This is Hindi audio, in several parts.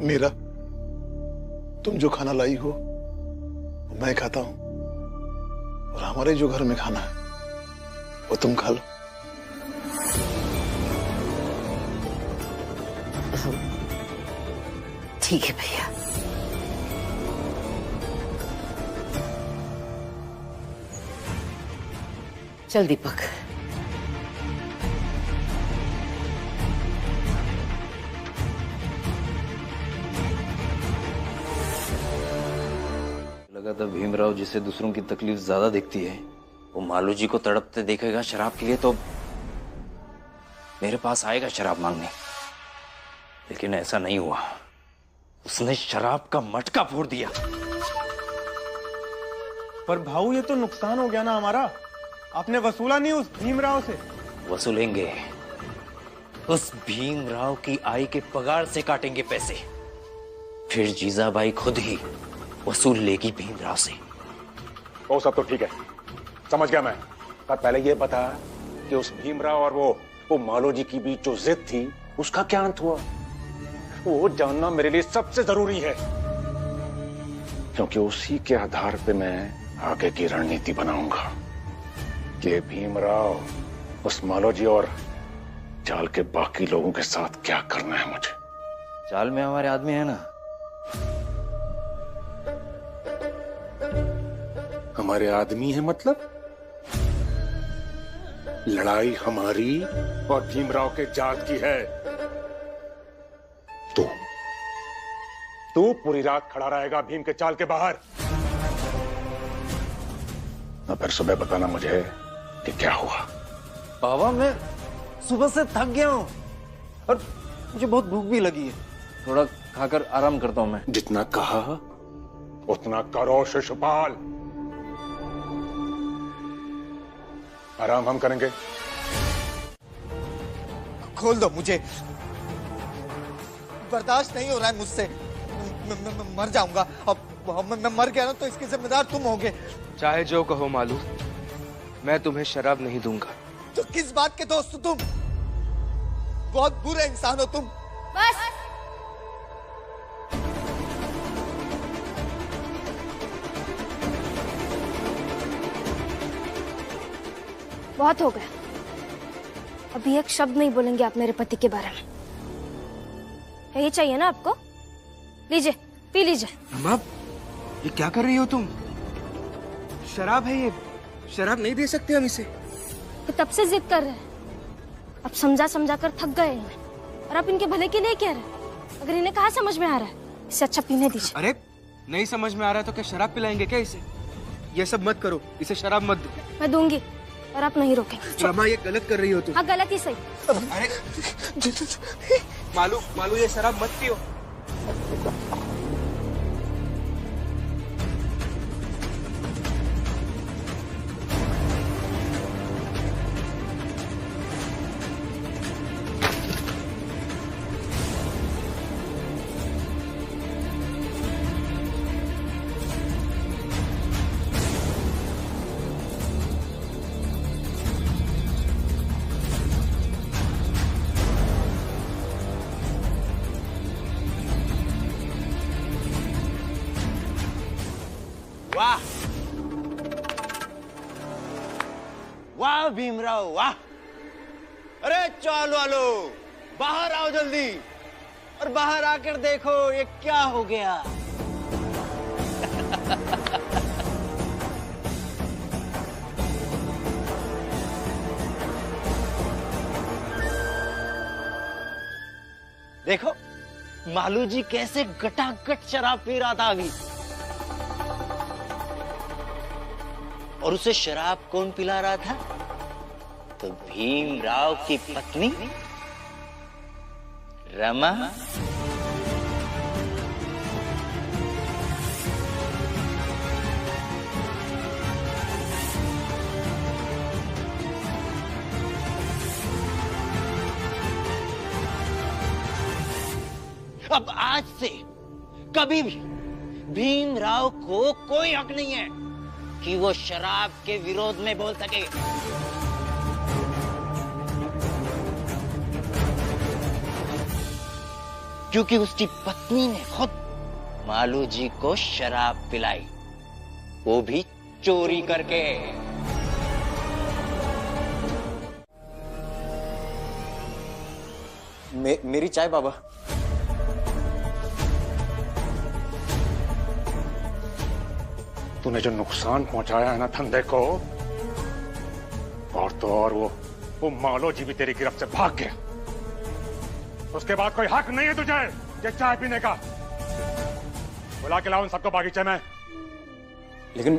मीरा, तुम जो खाना लाई हो वो मैं खाता हूं, और हमारे जो घर में खाना है वो तुम खा लो। ठीक है भैया। चल दीपक। लगा था भीमराव जिसे दूसरों की तकलीफ ज्यादा दिखती है, वो मालू जी को तड़पते देखेगा शराब के लिए तो मेरे पास आएगा शराब मांगने। लेकिन ऐसा नहीं हुआ, उसने शराब का मटका फोड़ दिया। पर भाऊ ये तो नुकसान हो गया ना हमारा, आपने वसूला नहीं उस भीमराव से। वसूलेंगे, उस भीमराव की आई के पगार से काटेंगे पैसे, फिर जीजाबाई खुद ही वसूल लेगी भीमराव से। वो सब तो ठीक है, समझ गया मैं, पर पहले ये बता कि उस भीमराव और वो मालो जी की बीच जो जिद थी उसका क्या अंत हुआ? वो जानना मेरे लिए सबसे जरूरी है, क्योंकि उसी के आधार पे मैं आगे की रणनीति बनाऊंगा कि भीमराव उस मालो जी और चाल के बाकी लोगों के साथ क्या करना है मुझे। चाल में हमारे आदमी है ना। हमारे आदमी है मतलब? लड़ाई हमारी और भीमराव के जात की है। तू पूरी रात खड़ा रहेगा भीम के चाल के बाहर, और फिर सुबह बताना मुझे कि क्या हुआ। बाबा मैं सुबह से थक गया हूँ और मुझे बहुत भूख भी लगी है, थोड़ा खाकर आराम करता हूँ मैं। जितना कहा उतना करो शिशुपाल, आराम हम करेंगे। खोल दो मुझे, बर्दाश्त नहीं हो रहा है मुझसे, मैं मर जाऊंगा। अब मैं मर गया ना तो इसके जिम्मेदार तुम होगे। चाहे जो कहो मालू, मैं तुम्हें शराब नहीं दूंगा। तो किस बात के दोस्त हो तुम? बहुत बुरे इंसान हो तुम। बस बहुत हो गया, अभी एक शब्द नहीं बोलेंगे आप मेरे पति के बारे में। यही चाहिए ना आपको? लीजिए, पी लीजिए। अम्मा, ये क्या कर रही हो तुम? शराब है ये, शराब नहीं दे सकते हम इसे। ये तब से जिद कर रहे हैं, अब समझा समझा कर थक गए हैं, और आप इनके भले के लिए कह रहे हैं। अगर इन्हें कहाँ समझ में आ रहा है, इससे अच्छा पीने दीजिए। अरे नहीं समझ में आ रहा है तो क्या शराब पिलाएंगे क्या इसे? ये सब मत करो, इसे शराब मत दो। मैं दूंगी और आप नहीं रोकेंगे। अम्मा ये गलत कर रही हो तुम। हाँ गलत ही सही। अरे मालू ये शराब मत पियो। वाह वाह भीमराव वाह। अरे चाल वालो बाहर आओ जल्दी, और बाहर आकर देखो ये क्या हो गया। देखो मालू जी कैसे गटागट शराब पी रहा था अभी, और उसे शराब कौन पिला रहा था? तो भीमराव की पत्नी रमा। अब आज से कभी भी भीमराव को कोई हक नहीं है कि वो शराब के विरोध में बोल सके। क्योंकि उसकी पत्नी ने खुद मालू जी को शराब पिलाई, वो भी चोरी करके। मेरी चाय बाबा। तूने जो नुकसान पहुंचाया है ना धंधे को, और तो और वो मालो जी भी तेरी गिरफ्त से भाग गया। उसके बाद कोई हक नहीं है तुझे ये चाय पीने का। बुला के लाओ उन सबको बागीचे में। लेकिन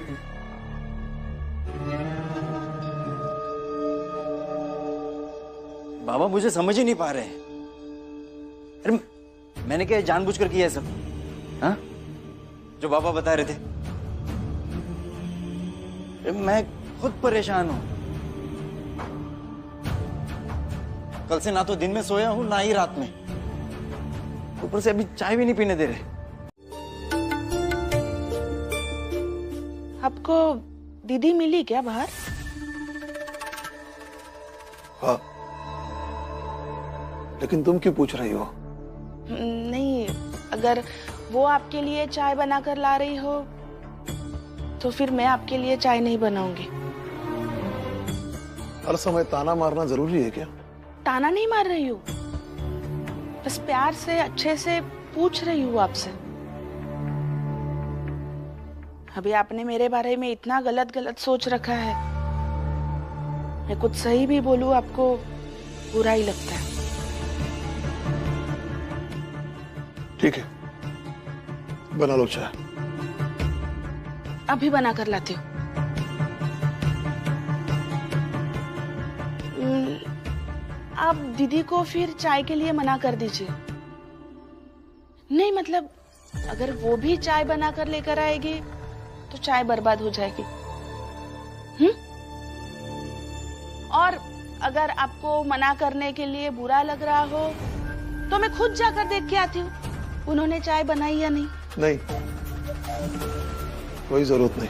बाबा मुझे समझ ही नहीं पा रहे हैं। अरे मैंने क्या जानबूझकर किया है सब? हाँ, जो बाबा बता रहे थे। मैं खुद परेशान हूं। कल से ना तो दिन में सोया हूं ना ही रात में, ऊपर से अभी चाय भी नहीं पीने दे रहे। आपको दीदी मिली क्या बाहर? हाँ, लेकिन तुम क्यों पूछ रही हो? नहीं, अगर वो आपके लिए चाय बनाकर ला रही हो तो फिर मैं आपके लिए चाय नहीं बनाऊंगी। हर समय ताना मारना जरूरी है क्या? ताना नहीं मार रही हूँ, बस प्यार से अच्छे से पूछ रही हूँ आपसे। अभी आपने मेरे बारे में इतना गलत गलत सोच रखा है, मैं कुछ सही भी बोलूं आपको बुरा ही लगता है। ठीक है, बना लो चाय। अभी बना कर लाती हूँ। आप दीदी को फिर चाय के लिए मना कर दीजिए। नहीं मतलब अगर वो भी चाय बना कर लेकर आएगी तो चाय बर्बाद हो जाएगी। और अगर आपको मना करने के लिए बुरा लग रहा हो तो मैं खुद जाकर देख के आती हूँ उन्होंने चाय बनाई या नहीं। नहीं, कोई जरूरत नहीं,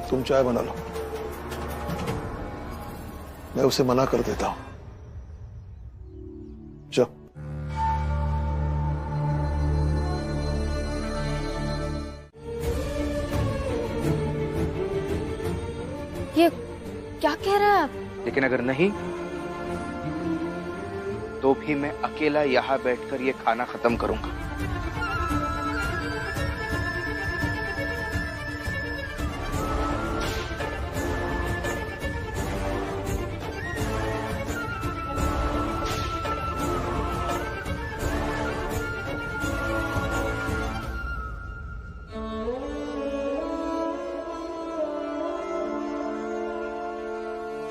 तुम चाय बना लो, मैं उसे मना कर देता हूं। जाओ। ये क्या कह रहे हैं आप? लेकिन अगर नहीं तो भी मैं अकेला यहाँ बैठकर ये खाना खत्म करूंगा।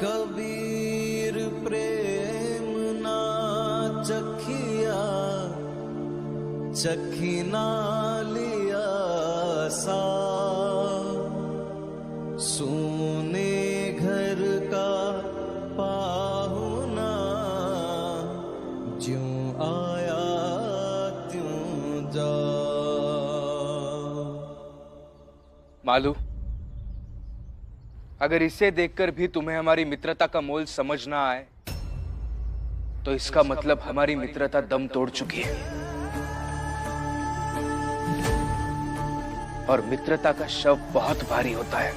कबीर प्रेम ना चखिया, चखी ना लिया सा, सोने घर का पाहुना, ज्यों आया त्यों जा। मालू, अगर इसे देखकर भी तुम्हें हमारी मित्रता का मोल समझ ना आए तो इसका मतलब हमारी मित्रता दम तोड़ चुकी है। और मित्रता का शव बहुत भारी होता है।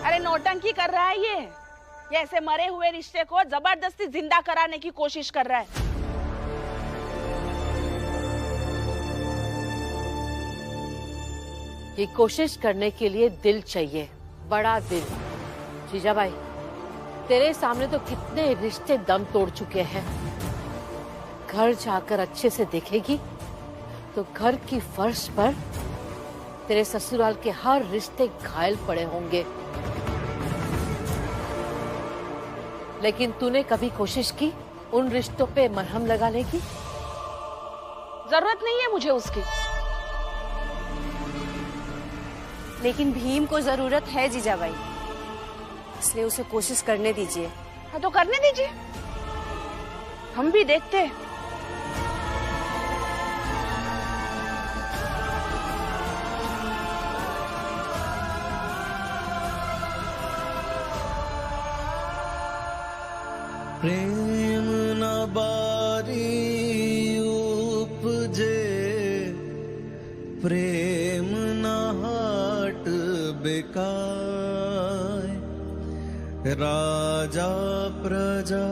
अरे नौटंकी कर रहा है ये ऐसे मरे हुए रिश्ते को जबरदस्ती जिंदा कराने की कोशिश कर रहा है। ये कोशिश करने के लिए दिल चाहिए, बड़ा दिल। जीजाबाई, तेरे सामने तो कितने रिश्ते दम तोड़ चुके हैं। घर जाकर अच्छे से देखेगी तो घर की फर्श पर तेरे ससुराल के हर रिश्ते घायल पड़े होंगे। लेकिन तूने कभी कोशिश की उन रिश्तों पे मरहम लगाने की? जरूरत नहीं है मुझे उसकी। लेकिन भीम को जरूरत है जीजाबाई, इसलिए उसे कोशिश करने दीजिए। हाँ तो करने दीजिए, हम भी देखते। प्रेम न बारी उपजे, प्रेम न हाट बिकाय, राजा प्रजा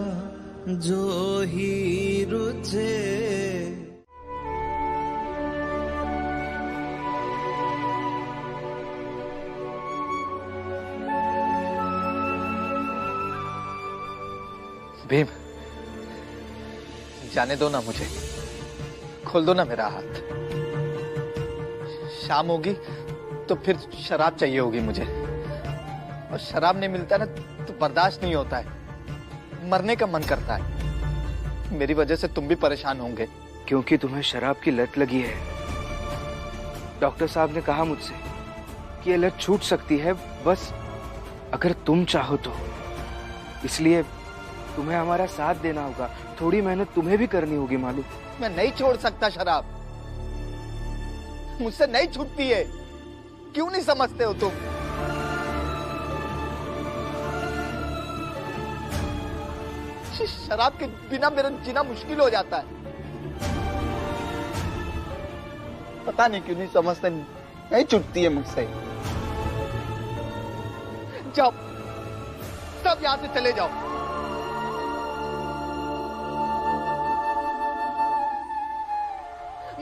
जो ही रुझे। भीम, जाने दो ना मुझे, खोल दो ना मेरा हाथ। शाम होगी तो फिर शराब चाहिए होगी मुझे, और शराब नहीं मिलता ना तो बर्दाश्त नहीं होता है, मरने का मन करता है। मेरी वजह से तुम भी परेशान होंगे। क्योंकि तुम्हें शराब की लत लगी है। डॉक्टर साहब ने कहा मुझसे कि ये लत छूट सकती है बस अगर तुम चाहो तो। इसलिए तुम्हें हमारा साथ देना होगा, थोड़ी मेहनत तुम्हें भी करनी होगी मालूम। मैं नहीं छोड़ सकता शराब, मुझसे नहीं छूटती है। क्यों नहीं समझते हो तुम? शराब के बिना मेरा जीना मुश्किल हो जाता है। पता नहीं क्यों नहीं समझते, नहीं छूटती है मुझसे। जाओ, सब यहां से चले जाओ।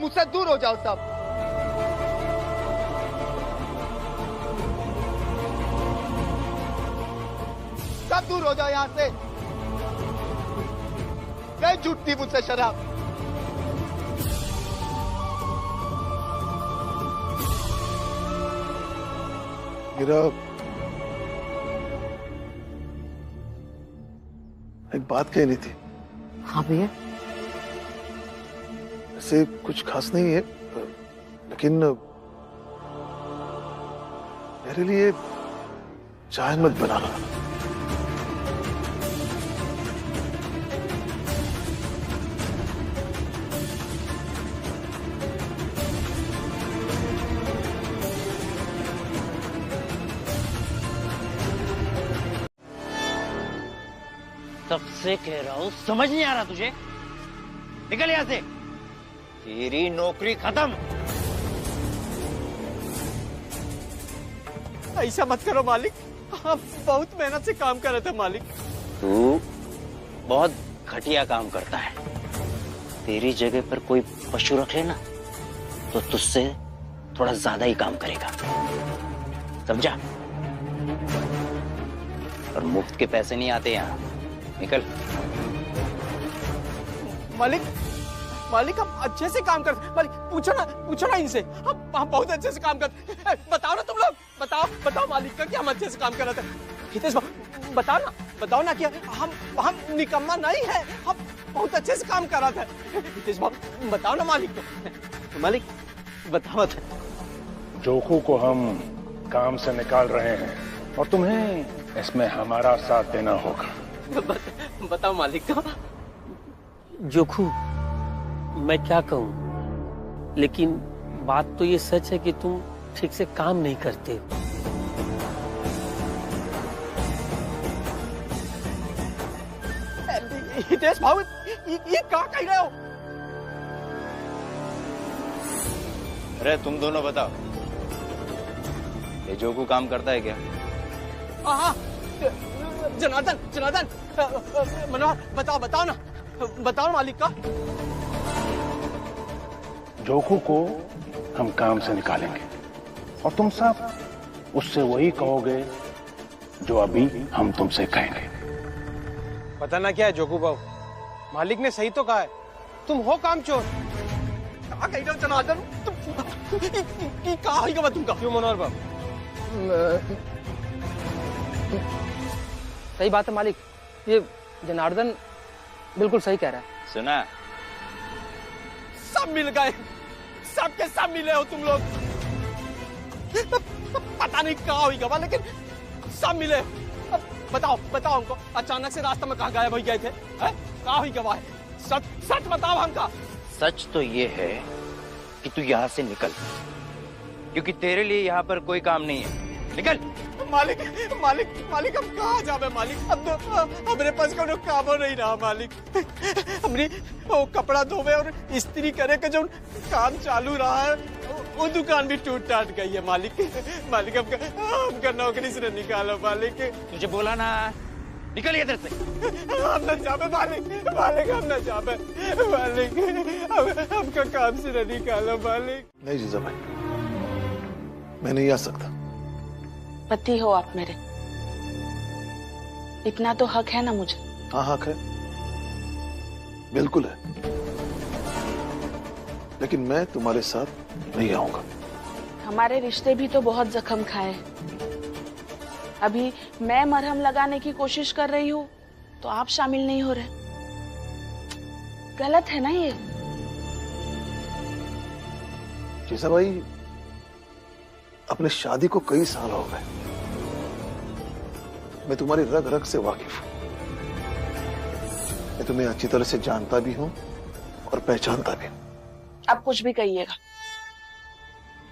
मुझसे दूर हो जाओ सब। सब दूर हो जाओ यहां से। नहीं छूटती मुझसे शराब। मीरा, एक बात कहनी थी। हाँ भैया। ऐसे कुछ खास नहीं है, लेकिन मेरे लिए चाय मत बनाना। तब से कह रहा हूं, समझ नहीं आ रहा तुझे? निकल यहां से, तेरी नौकरी खत्म। ऐसा मत करो मालिक, आप बहुत मेहनत से काम कर रहे थे मालिक। तू बहुत घटिया काम करता है। तेरी जगह पर कोई पशु रख लेना तो तुझसे थोड़ा ज्यादा ही काम करेगा, समझा? और मुफ्त के पैसे नहीं आते यहाँ। निकल। मालिक, मालिक हम अच्छे से काम कर। मालिक पूछो ना इनसे, हम बहुत अच्छे से काम करते। बताओ ना तुम लोग, बताओ मालिक का कि हम अच्छे से काम कर रहे थे। हितेश बताओ ना कि हम निकम्मा नहीं है, हम बहुत अच्छे से काम कर रहे थे। हितेश बाबू बताओ ना मालिक को। मालिक बताओ। जोखू को हम काम से निकाल रहे हैं और तुम्हें इसमें हमारा साथ देना होगा। बताओ मालिक का। जोखू, मैं क्या कहूं, लेकिन बात तो ये सच है कि तुम ठीक से काम नहीं करते। हितेश भाऊ ये क्या कह रहे हो? अरे तुम दोनों बताओ, ये जोखू काम करता है क्या? हाँ, जनार्दन मनोहर बताओ ना, बताओ मालिक का। जोखू को हम काम से निकालेंगे और तुम सब उससे वही कहोगे जो अभी हम तुमसे कहेंगे। पता ना क्या है जोखू बाबू, मालिक ने सही तो कहा है, तुम हो कामचोर। क्या कह रहे हो जनार्दन? तुम कहा होगा तुमका? क्यों मनोहर बाबू? सही बात है मालिक, ये जनार्दन बिल्कुल सही कह रहा है। सुना? सब मिल गए, सबके सब मिले हो तुम लोग। पता नहीं कहाँ हुई गवा, लेकिन सब मिले। बताओ हमको, अचानक से रास्ते में कहाँ गायब हो गए थे? कहाँ हुई गवा है? सच सच बताओ हमका। सच तो ये है कि तू यहाँ से निकल, क्योंकि तेरे लिए यहाँ पर कोई काम नहीं है। निकल। मालिक मालिक मालिक, हम कहाँ जावे मालिक? अब तो हमारे पास कोनो काम नहीं रहा मालिक। हमने वो कपड़ा धोवे और इस्त्री करे के जो काम चालू रहा है, वो दुकान भी टूट टाट गई है मालिक। मालिक हमका नौकरी से निकालो मालिक। तुझे बोला ना, निकल इधर से। हम न जावे मालिक, मालिक हम न जावे मालिक, हमका काम से न निकालो मालिक। नहीं जीजा भाई, मैं नहीं आ सकता। पति हो आप मेरे, इतना तो हक है ना मुझे। हाँ हक है, बिल्कुल है, लेकिन मैं तुम्हारे साथ नहीं आऊंगा। हमारे रिश्ते भी तो बहुत जख्म खाए। अभी मैं मरहम लगाने की कोशिश कर रही हूँ तो आप शामिल नहीं हो रहे। गलत है ना ये। जीजा भाई, अपने शादी को कई साल हो गए, मैं तुम्हारी रग रग से वाकिफ हूं। मैं तुम्हें अच्छी तरह से जानता भी हूं और पहचानता भी हूं। आप कुछ भी कहिएगा,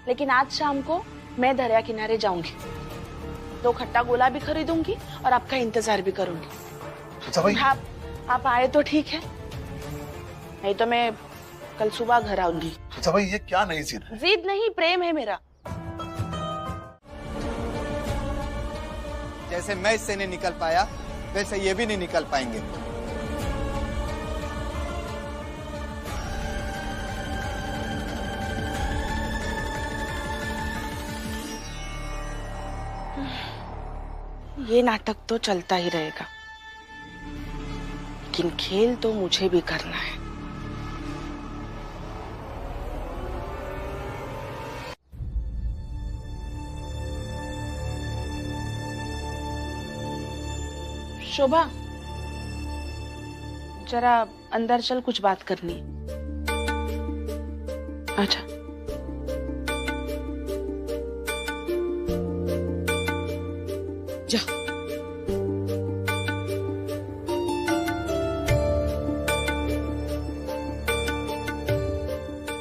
लेकिन आज शाम को मैं दरिया किनारे जाऊंगी, 2 खट्टा गोला भी खरीदूंगी और आपका इंतजार भी करूंगी। जीजा भाई, आप आए तो ठीक है, नहीं तो मैं कल सुबह घर आऊंगी। जीजा भाई, ये क्या नई जिद है? जिद नहीं, प्रेम है मेरा। जैसे मैं इससे नहीं निकल पाया, वैसे ये भी नहीं निकल पाएंगे। ये नाटक तो चलता ही रहेगा, लेकिन खेल तो मुझे भी करना है। शोभा, जरा अंदर चल, कुछ बात करनी है। अच्छा। जा।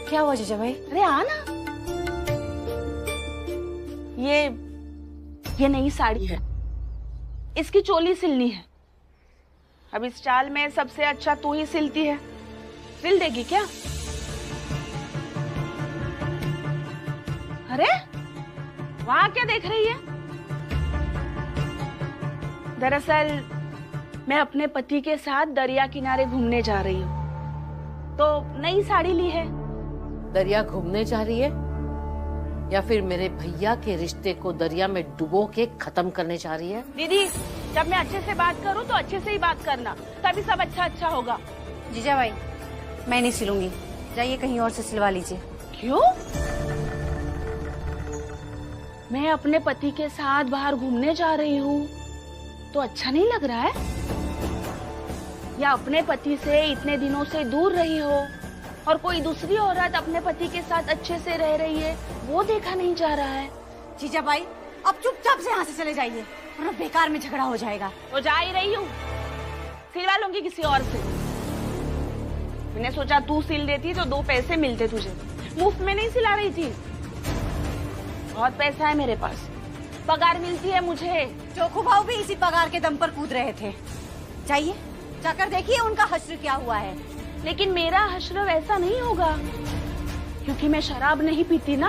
क्या हुआ जीजा भाई? अरे आना। ये नई साड़ी है, इसकी चोली सिलनी है। अब इस चाल में सबसे अच्छा तू ही सिलती है, सिल देगी क्या? अरे वहां क्या देख रही है? दरअसल मैं अपने पति के साथ दरिया किनारे घूमने जा रही हूँ, तो नई साड़ी ली है। दरिया घूमने जा रही है या फिर मेरे भैया के रिश्ते को दरिया में डुबो के खत्म करने जा रही है? दीदी, जब मैं अच्छे से बात करूँ तो अच्छे से ही बात करना, तभी सब अच्छा होगा। जीजा भाई, मैं नहीं सिलूंगी, जाइए कहीं और से सिलवा लीजिए। क्यों? मैं अपने पति के साथ बाहर घूमने जा रही हूँ तो अच्छा नहीं लग रहा है? या अपने पति से इतने दिनों से दूर रही हो और कोई दूसरी औरत अपने पति के साथ अच्छे से रह रही है, वो देखा नहीं जा रहा है? जीजा भाई, अब चुपचाप से यहाँ से चले जाइए, वरना बेकार में झगड़ा हो जाएगा। तो जा ही रही हूँ, सिलवा लूंगी किसी और से। मैंने सोचा तू सिल देती तो 2 पैसे मिलते तुझे, मुफ्त में नहीं सिला रही थी। बहुत पैसा है मेरे पास, पगार मिलती है मुझे। चोखू भाऊ भी इसी पगार के दम पर कूद रहे थे। जाइए, जाकर देखिए उनका हश्र क्या हुआ है। लेकिन मेरा हश्र वैसा नहीं होगा, क्योंकि मैं शराब नहीं पीती ना।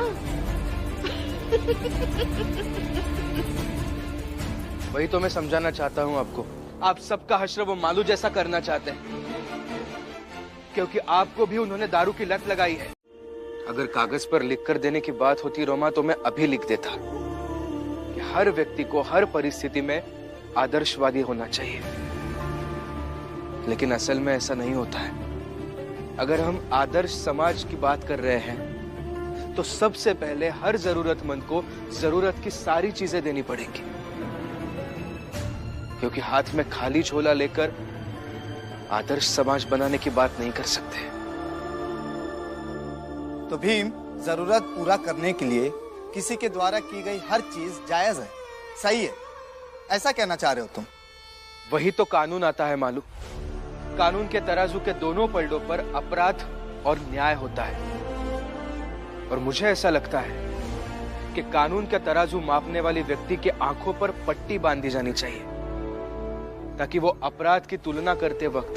वही तो मैं समझाना चाहता हूँ आपको। आप सबका हश्र वो मालू जैसा करना चाहते हैं, क्योंकि आपको भी उन्होंने दारू की लत लगाई है। अगर कागज पर लिखकर देने की बात होती रोमा, तो मैं अभी लिख देता कि हर व्यक्ति को हर परिस्थिति में आदर्शवादी होना चाहिए, लेकिन असल में ऐसा नहीं होता है। अगर हम आदर्श समाज की बात कर रहे हैं तो सबसे पहले हर जरूरतमंद को जरूरत की सारी चीजें देनी पड़ेंगी, क्योंकि हाथ में खाली झोला लेकर आदर्श समाज बनाने की बात नहीं कर सकते। तो भीम, जरूरत पूरा करने के लिए किसी के द्वारा की गई हर चीज जायज है, सही है, ऐसा कहना चाह रहे हो तुम? वही तो कानून आता है मालू। कानून के तराजू के दोनों पलड़ों पर अपराध और न्याय होता है। और मुझे ऐसा लगता है कि कानून का तराजू मापने वाले व्यक्ति के आंखों पर पट्टी बांधी जानी चाहिए, ताकि वो अपराध की तुलना करते वक्त,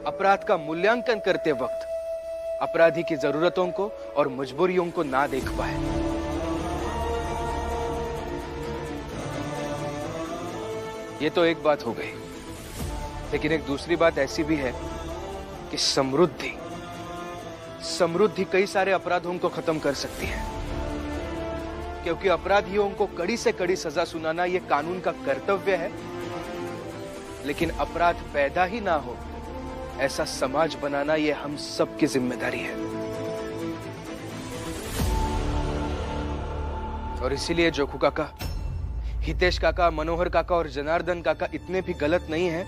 अपराध का मूल्यांकन करते वक्त अपराधी की जरूरतों को और मजबूरियों को ना देख पाए। ये तो एक बात हो गई, लेकिन एक दूसरी बात ऐसी भी है कि समृद्धि कई सारे अपराधों को खत्म कर सकती है, क्योंकि अपराधियों को कड़ी से कड़ी सजा सुनाना यह कानून का कर्तव्य है, लेकिन अपराध पैदा ही ना हो ऐसा समाज बनाना यह हम सबकी जिम्मेदारी है। और इसीलिए जोखू काका, हितेश काका, मनोहर काका और जनार्दन काका इतने भी गलत नहीं है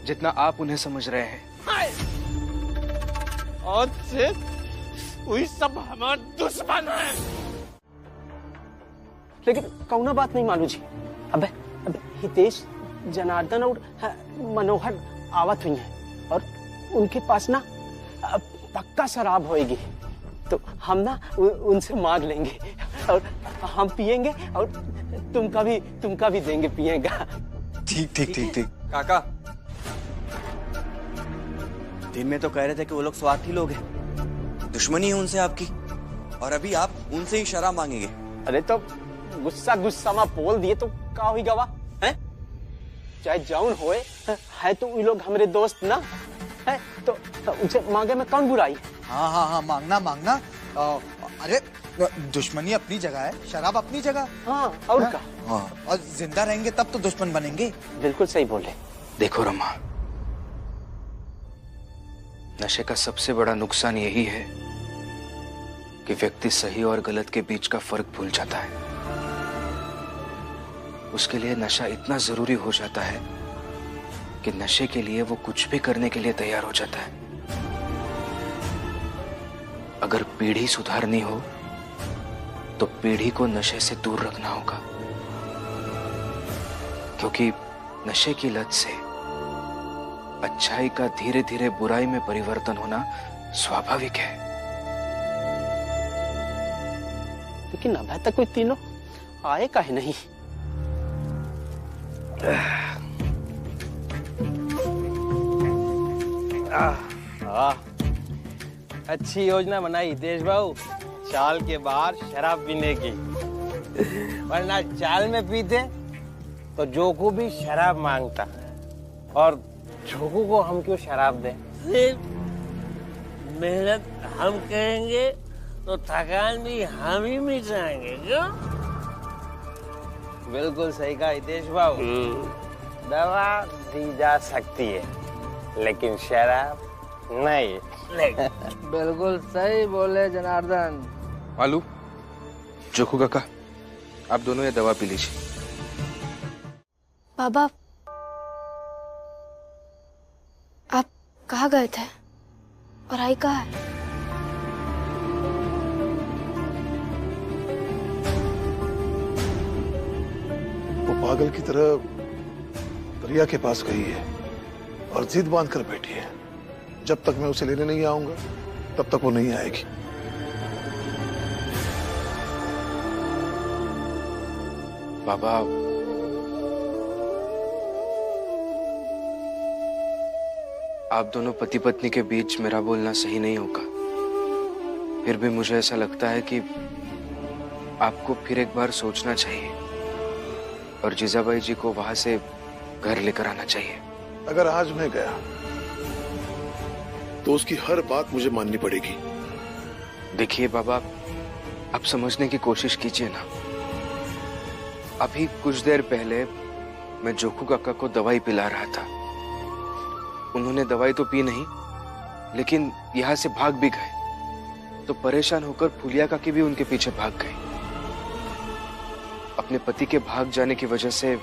जितना आप उन्हें समझ रहे हैं। और से वही सब हमारे दुश्मन है। लेकिन कौना बात नहीं मालू जी। अबे हितेश, जनार्दन और मनोहर आवत हुई हैं और उनके पास ना पक्का शराब होएगी, तो हम ना उनसे मांग लेंगे और हम पिएंगे और तुमका भी देंगे पिएगा। ठीक ठीक ठीक ठीक। काका, दिन में तो कह रहे थे कि वो लोग स्वार्थी लोग हैं, दुश्मनी है उनसे आपकी, और अभी आप उनसे ही शराब मांगेंगे। अरे तो गुस्सा में बोल दिए तो का हुई गवा है? चाहे जाऊन होए है तो वे लोग हमारे दोस्त ना है, तो उनसे मांगे में कौन बुराई? हाँ हाँ हाँ, मांगना। अरे दुश्मनी अपनी जगह है, शराब अपनी जगह। हाँ, और हाँ? का? हाँ, और जिंदा रहेंगे तब तो दुश्मन बनेंगे। बिल्कुल सही बोले। देखो रमा, नशे का सबसे बड़ा नुकसान यही है कि व्यक्ति सही और गलत के बीच का फर्क भूल जाता है। उसके लिए नशा इतना जरूरी हो जाता है कि नशे के लिए वो कुछ भी करने के लिए तैयार हो जाता है। अगर पीढ़ी सुधारनी हो तो पीढ़ी को नशे से दूर रखना होगा, क्योंकि नशे की लत से अच्छाई का धीरे धीरे बुराई में परिवर्तन होना स्वाभाविक है। लेकिन अभी तक कोई तीनों आए काहे नहीं? अच्छी योजना बनाई हितेश बाबू, चाल के बाहर शराब पीने की, वरना चाल में पीते तो जोकू भी शराब मांगता, और जोकू को हम क्यों शराब दें? फिर मेहनत हम करेंगे तो थकान भी हम ही मिटाएंगे। क्यों? बिल्कुल सही कहा हितेश बाबू। दवा दी जा सकती है लेकिन शराब नहीं। बिल्कुल सही बोले जनार्दन। मालू, जोखू काका, आप दोनों ये दवा पी लीजिए। बाबा, आप कहाँ गए थे और आई कहाँ है? वो पागल की तरह प्रिया के पास गई है और जिद बांध कर बैठी है। जब तक मैं उसे लेने नहीं आऊंगा तब तक वो नहीं आएगी। बाबा, आप दोनों पति पत्नी के बीच मेरा बोलना सही नहीं होगा, फिर भी मुझे ऐसा लगता है कि आपको फिर एक बार सोचना चाहिए और जीजाबाई जी को वहां से घर लेकर आना चाहिए। अगर आज मैं गया तो उसकी हर बात मुझे माननी पड़ेगी। देखिए बाबा, आप समझने की कोशिश कीजिए ना। अभी कुछ देर पहले मैं जोखू काका को दवाई पिला रहा था। उन्होंने दवाई तो पी नहीं, लेकिन यहां से भाग भी गए, तो परेशान होकर फुलिया काकी भी उनके पीछे भाग गई। अपने पति के भाग जाने की वजह से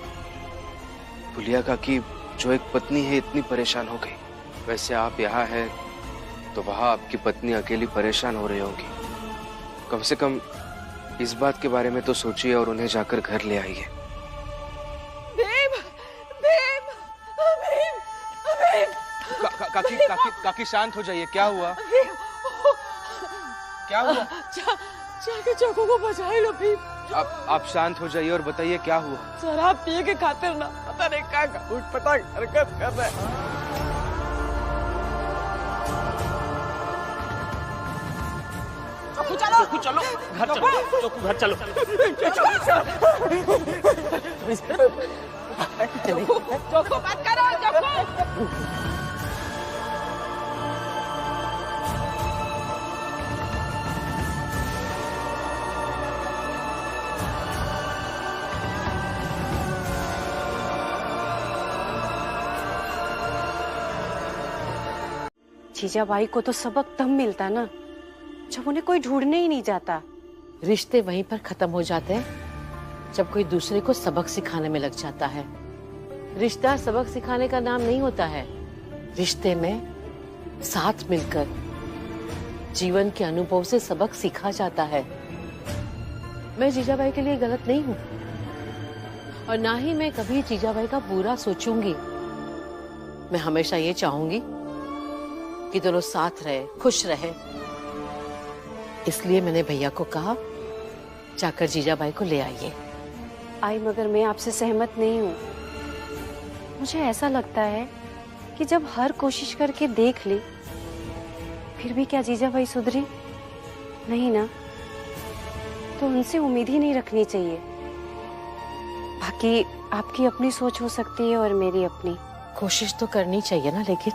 फुलिया काकी, जो एक पत्नी है, इतनी परेशान हो गई। वैसे आप यहाँ हैं तो वहां आपकी पत्नी अकेली परेशान हो रही होगी। कम से कम इस बात के बारे में तो सोचिए और उन्हें जाकर घर ले आइए। काकी काकी काकी शांत हो जाइए। क्या हुआ? क्या हुआ? जाके जोगू को बचाए लो भीम। आप शांत हो जाइए और बताइए क्या हुआ। शराब पिए के खातिर ना पता नहीं क्या उठ पटांग हरकत कर रहे हैं। चलो चलो घर चलो, घर चलो। जोगू मत करो जोगू। जीजाबाई को तो सबक तब मिलता ना जब उन्हें कोई ढूंढने ही नहीं जाता। रिश्ते वहीं पर खत्म हो जाते हैं जब कोई दूसरे को सबक सिखाने में लग जाता है। रिश्ता सबक सिखाने का नाम नहीं होता है। रिश्ते में साथ मिलकर जीवन के अनुभव से सबक सीखा जाता है। मैं जीजाबाई के लिए गलत नहीं हूँ और ना ही मैं कभी जीजाबाई का बुरा सोचूंगी। मैं हमेशा ये चाहूंगी कि दोनों साथ रहे, खुश रहे। इसलिए मैंने भैया को कहा जाकर जीजाबाई को ले आइए। आई मगर मैं आपसे सहमत नहीं हूँ। मुझे ऐसा लगता है कि जब हर कोशिश करके देख ली फिर भी क्या जीजाबाई सुधरी नहीं ना, तो उनसे उम्मीद ही नहीं रखनी चाहिए। बाकी आपकी अपनी सोच हो सकती है और मेरी अपनी। कोशिश तो करनी चाहिए ना। लेकिन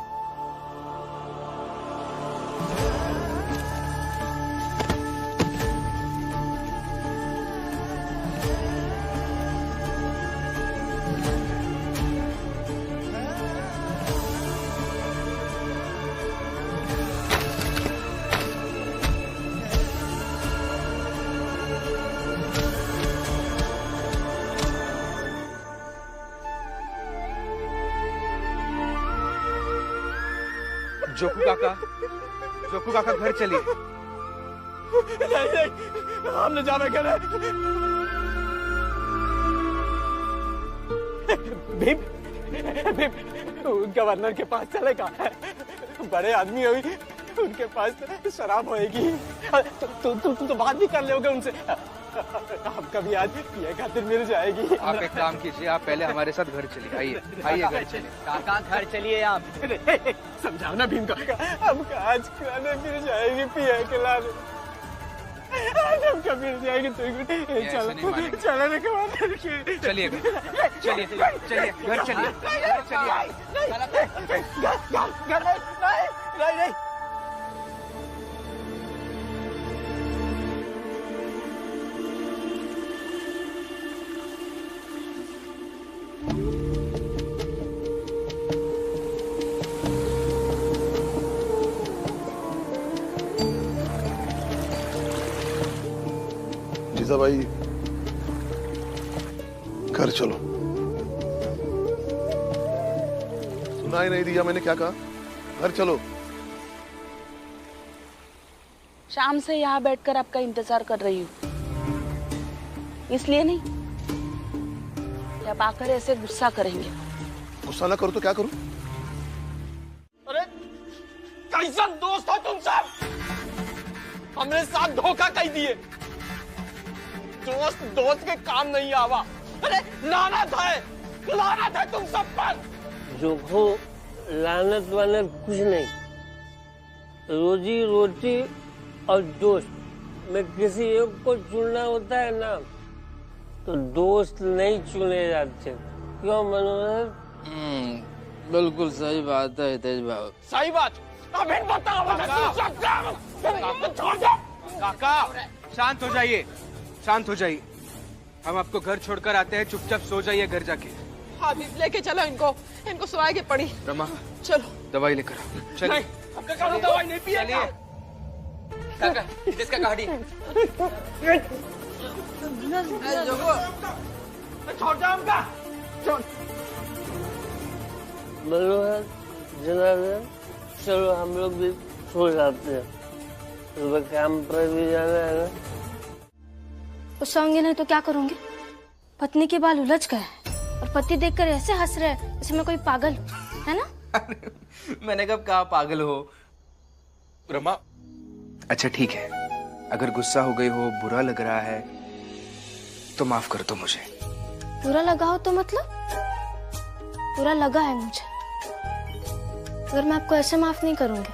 जोकू काका घर चलिए। नहीं, हम ले जावे क्या? भीम भीम उनके वर्नर के पास चलेगा। बड़े आदमी हुई, उनके पास शराब होएगी। तुम तो बात भी कर लोगे उनसे। आपका भी आज ये खातिर मिल जाएगी। आप एक काम कीजिए, आप पहले हमारे साथ घर चलिए। आइए आइए घर चलिए। काका घर चलिए आप। समझाओ ना भीम को। हमको आज खाने मिल जाएगी, पिए खिलाने आज हमको मिल जाएगी। तो चलो चलो ना कमाल। चलिए चलिए चलिए घर चलिए। घर नहीं। जीजाबाई घर चलो। सुनाई नहीं दिया मैंने क्या कहा? घर चलो। शाम से यहाँ बैठकर आपका इंतजार कर रही हूँ, इसलिए नहीं कि आप आकर ऐसे गुस्सा करेंगे। गुस्सा ना करो तो क्या करूं? अरे कैसा दोस्त हो तुम सब? हमने साथ धोखा कही दिए। दोस्त के काम नहीं आवा। अरे लानत है तुम सब पर। जोखो लानत वानत कुछ नहीं। रोजी रोटी और दोस्त में किसी एक को चुनना होता है ना, तो दोस्त नहीं चुने जाते। क्यों मनोहर? बिल्कुल सही बात है हितेश बाबू। सही बात। अब इन बताओ काका शांत हो जाइए, शांत हो जाइए। हम आपको घर छोड़कर आते हैं, चुपचाप सो जाइए घर जाके। हाँ लेके चलो इनको सुनाई के पड़ी। रमा चलो दवाई लेकर आओ। चलिए दवाई नहीं पिएगा। काका इसका गाड़ी छोड़ जाओ उनका। मनोहर जनार्दन चलो हम लोग भी सो जाते हैं, सुबह काम पर भी जाना है ना। सोएंगे नहीं तो क्या करूंगी? पत्नी के बाल उलझ गए और पति देखकर ऐसे हंस रहे जैसे मैं कोई पागल हूँ, है ना? मैंने कब कहा पागल हो। रमा, अच्छा ठीक है, अगर गुस्सा हो गई हो, बुरा लग रहा है तो माफ कर दो मुझे। बुरा लगा हो तो मतलब? बुरा लगा है मुझे, अगर मैं आपको ऐसे माफ नहीं करूंगी।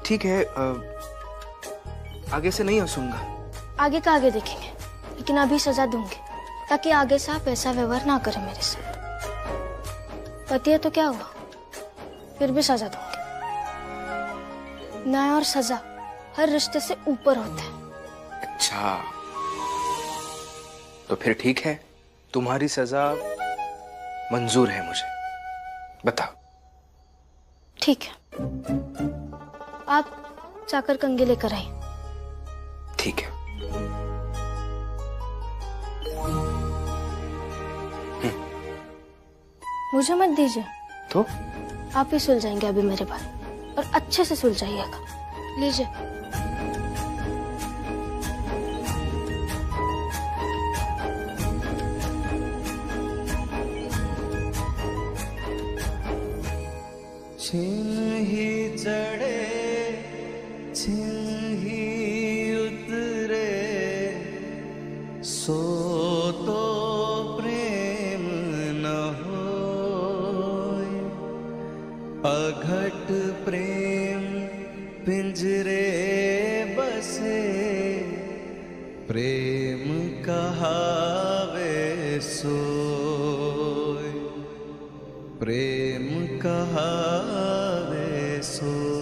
ठीक है, आगे से नहीं हंसूंगा। आगे का आगे देखेंगे, लेकिन अभी सजा दूंगी ताकि आगे से आप ऐसा व्यवहार ना करें मेरे से। पति है तो क्या हुआ, फिर भी सजा दूंगी। न्याय और सजा हर रिश्ते से ऊपर होता है। अच्छा, तो फिर ठीक है, तुम्हारी सजा मंजूर है मुझे। बताओ। ठीक है, आप जाकर कंघी लेकर आइए। ठीक है। मुझे मत दीजिए। तो आप ही सुलझाएंगे अभी मेरे बाल, और अच्छे से सुलझाइएगा। लीजिए। छिन ही चढ़े छिन ही उतरे, सो तो प्रेम न होए। अघट प्रेम पिंजरे बसे, प्रेम कहावे सोए। प्रेम कहावे सो।